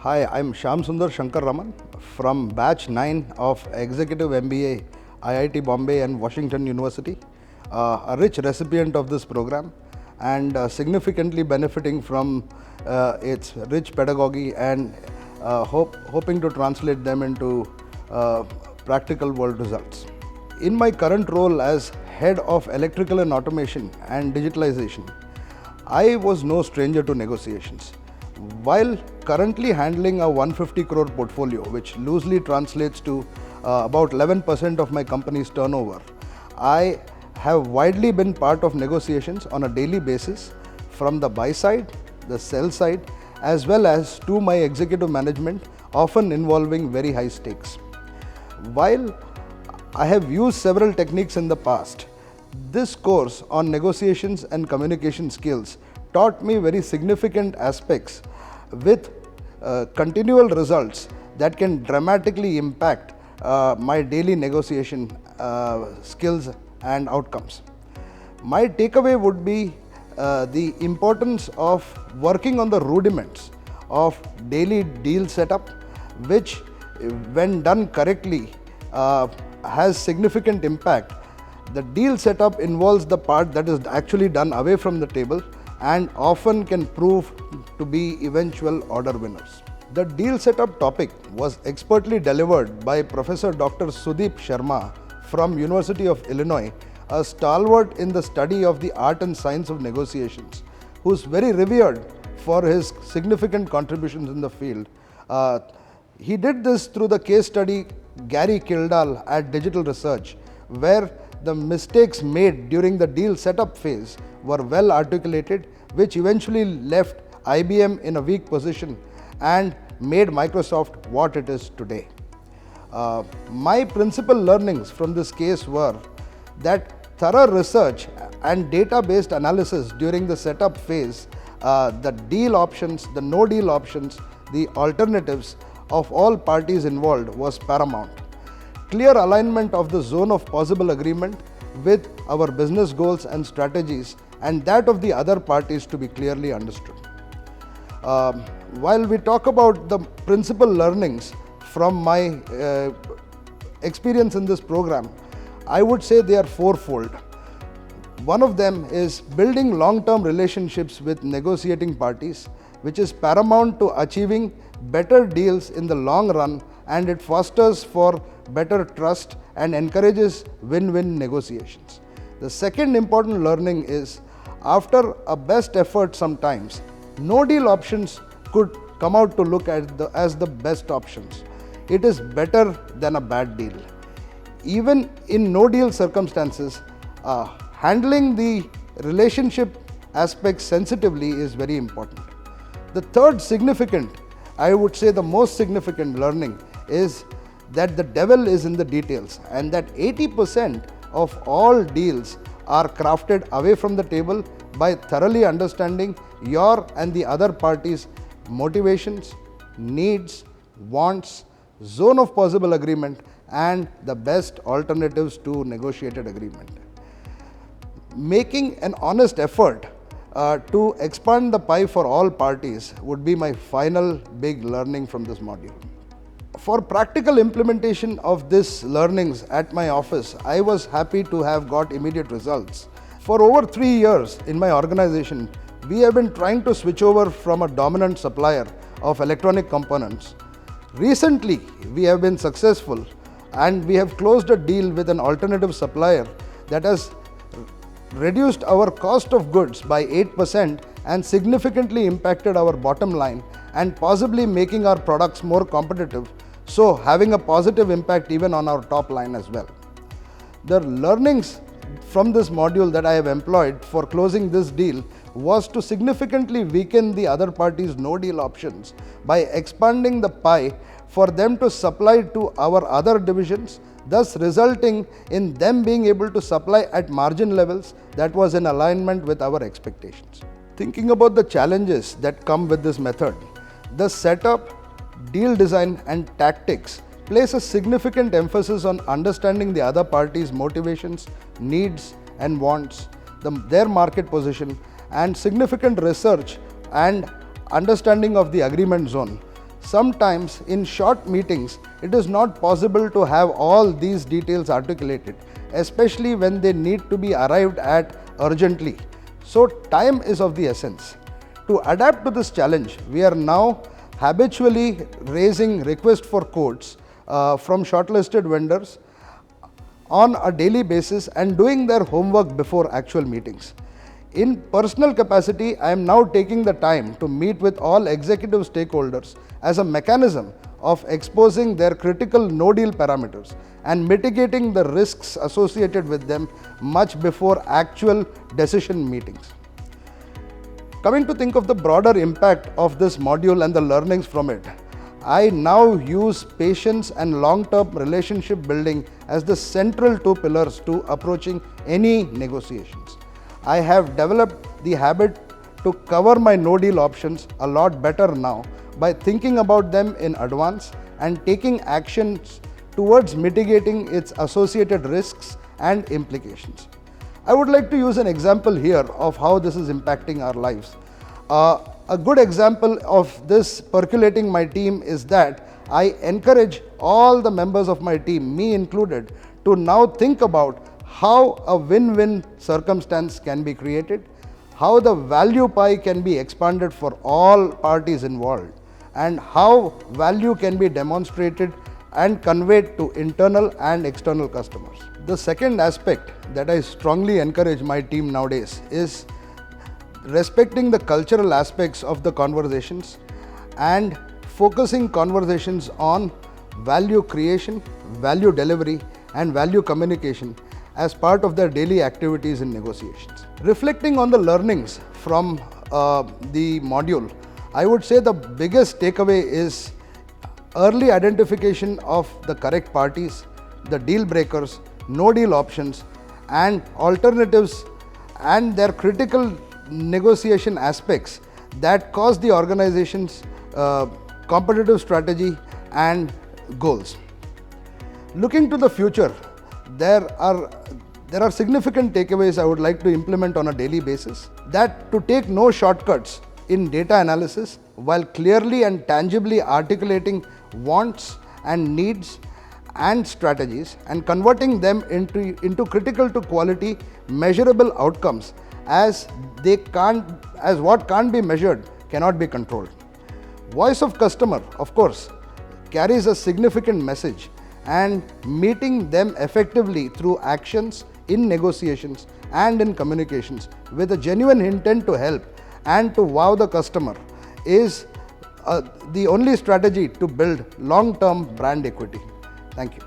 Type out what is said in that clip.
Hi, I'm Shyamsunder Shankarramann from batch 9 of Executive MBA, IIT Bombay and Washington University, a rich recipient of this program and significantly benefiting from its rich pedagogy and hoping to translate them into practical world results. In my current role as Head of Electrical and Automation and Digitalization, I was no stranger to negotiations. While currently handling a 150 crore portfolio, which loosely translates to about 11% of my company's turnover, I have widely been part of negotiations on a daily basis from the buy side, the sell side, as well as to my executive management, often involving very high stakes. While I have used several techniques in the past, this course on negotiations and communication skills taught me very significant aspects with continual results that can dramatically impact my daily negotiation skills and outcomes. My takeaway would be the importance of working on the rudiments of daily deal setup, which when done correctly has significant impact. The deal setup involves the part that is actually done away from the table and often can prove to be eventual order winners. The deal setup topic was expertly delivered by Professor Dr. Sudeept Sharma from University of Illinois, a stalwart in the study of the art and science of negotiations, who is very revered for his significant contributions in the field. He did this through the case study Gary Kildall at Digital Research, where the mistakes made during the deal setup phase were well articulated, which eventually left IBM in a weak position and made Microsoft what it is today. My principal learnings from this case were that thorough research and data-based analysis during the setup phase, the deal options, the no deal options, the alternatives of all parties involved was paramount. Clear alignment of the zone of possible agreement with our business goals and strategies and that of the other parties to be clearly understood. While we talk about the principal learnings from my experience in this program, I would say they are fourfold. One of them is building long-term relationships with negotiating parties, which is paramount to achieving better deals in the long run, and it fosters for better trust and encourages win-win negotiations. The second important learning is, after a best effort sometimes, no deal options could come out to look at as the best options. It is better than a bad deal. Even in no deal circumstances, handling the relationship aspects sensitively is very important. The third significant, I would say the most significant learning is that the devil is in the details, and that 80% of all deals are crafted away from the table by thoroughly understanding your and the other parties' motivations, needs, wants, zone of possible agreement, and the best alternatives to negotiated agreement. Making an honest effort to expand the pie for all parties would be my final big learning from this module. For practical implementation of these learnings at my office, I was happy to have got immediate results. For over 3 years in my organization, we have been trying to switch over from a dominant supplier of electronic components. Recently, we have been successful and we have closed a deal with an alternative supplier that has reduced our cost of goods by 8% and significantly impacted our bottom line and possibly making our products more competitive, so having a positive impact even on our top line as well. The learnings from this module that I have employed for closing this deal was to significantly weaken the other party's no deal options by expanding the pie for them to supply to our other divisions, thus resulting in them being able to supply at margin levels that was in alignment with our expectations. Thinking about the challenges that come with this method, the setup, deal design and tactics place a significant emphasis on understanding the other party's motivations, needs and wants, their market position, and significant research and understanding of the agreement zone. Sometimes in short meetings, it is not possible to have all these details articulated, especially when they need to be arrived at urgently. So time is of the essence. To adapt to this challenge, we are now habitually raising requests for quotes from shortlisted vendors on a daily basis and doing their homework before actual meetings. In personal capacity, I am now taking the time to meet with all executive stakeholders as a mechanism of exposing their critical no-deal parameters and mitigating the risks associated with them much before actual decision meetings. Coming to think of the broader impact of this module and the learnings from it, I now use patience and long-term relationship building as the central two pillars to approaching any negotiations. I have developed the habit to cover my no-deal options a lot better now by thinking about them in advance and taking actions towards mitigating its associated risks and implications. I would like to use an example here of how this is impacting our lives. A good example of this percolating my team is that I encourage all the members of my team, me included, to now think about how a win-win circumstance can be created, how the value pie can be expanded for all parties involved, and how value can be demonstrated and conveyed to internal and external customers. The second aspect that I strongly encourage my team nowadays is respecting the cultural aspects of the conversations and focusing conversations on value creation, value delivery, and value communication as part of their daily activities in negotiations. Reflecting on the learnings from the module, I would say the biggest takeaway is early identification of the correct parties, the deal breakers, no deal options, and alternatives, and their critical negotiation aspects that cause the organization's competitive strategy and goals. Looking to the future, there are significant takeaways I would like to implement on a daily basis. That to take no shortcuts in data analysis while clearly and tangibly articulating wants and needs and strategies and converting them into critical to quality measurable outcomes as what can't be measured cannot be controlled. Voice of customer, of course, carries a significant message, and meeting them effectively through actions in negotiations and in communications with a genuine intent to help and to wow the customer is the only strategy to build long-term brand equity. Thank you.